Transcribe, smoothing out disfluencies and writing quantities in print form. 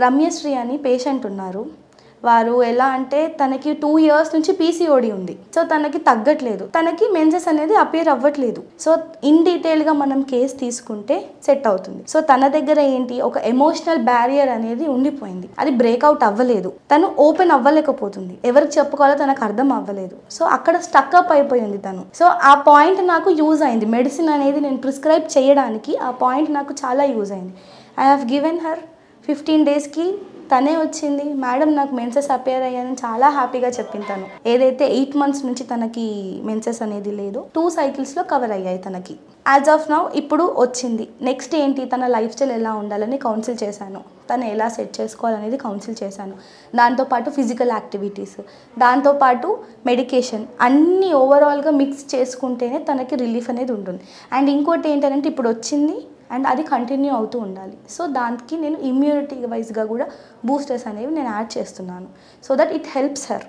రమ్యశ్రీ అని పేషెంట్ ఉన్నారు. వారు ఎలా అంటే తనకి 2 ఇయర్స్ నుంచి పీసీఓడి ఉంది. సో తనకి తగ్గట్లేదు, తనకి మెన్సెస్ అనేది అపియర్ అవ్వట్లేదు. సో ఇన్ డీటెయిల్గా మనం కేసు తీసుకుంటే సెట్ అవుతుంది. సో తన దగ్గర ఏంటి, ఒక ఎమోషనల్ బ్యారియర్ అనేది ఉండిపోయింది, అది బ్రేక్అవుట్ అవ్వలేదు, తను ఓపెన్ అవ్వలేకపోతుంది, ఎవరికి చెప్పుకోవాలో తనకు అర్థం అవ్వలేదు. సో అక్కడ స్టక్అప్ అయిపోయింది తను. సో ఆ పాయింట్ నాకు యూజ్ అయింది, మెడిసిన్ అనేది నేను ప్రిస్క్రైబ్ చేయడానికి ఆ పాయింట్ నాకు చాలా యూజ్ అయింది. ఐ హ్యావ్ గివెన్ హర్ 15 డేస్కి తనే వచ్చింది, మేడం నాకు మెన్సెస్ అపియర్ అయ్యాయని చాలా హ్యాపీగా చెప్పింది తను. ఏదైతే 8 మంత్స్ నుంచి తనకి మెన్సెస్ అనేది లేదు, 2 సైకిల్స్లో కవర్ అయ్యాయి తనకి. యాజ్ ఆఫ్ నౌ ఇప్పుడు వచ్చింది. నెక్స్ట్ ఏంటి, తన లైఫ్ స్టైల్ ఎలా ఉండాలని కౌన్సిల్ చేశాను, తను ఎలా సెట్ చేసుకోవాలనేది కౌన్సిల్ చేశాను. దాంతోపాటు ఫిజికల్ యాక్టివిటీస్, దాంతోపాటు మెడికేషన్ అన్నీ ఓవరాల్గా మిక్స్ చేసుకుంటేనే తనకి రిలీఫ్ అనేది ఉంటుంది. అండ్ ఇంకోటి ఏంటంటే ఇప్పుడు వచ్చింది అండ్ అది కంటిన్యూ అవుతూ ఉండాలి. సో దానికి నేను ఇమ్యూనిటీ వైజ్గా కూడా బూస్టర్స్ అనేవి నేను యాడ్ చేస్తున్నాను, so that it helps her.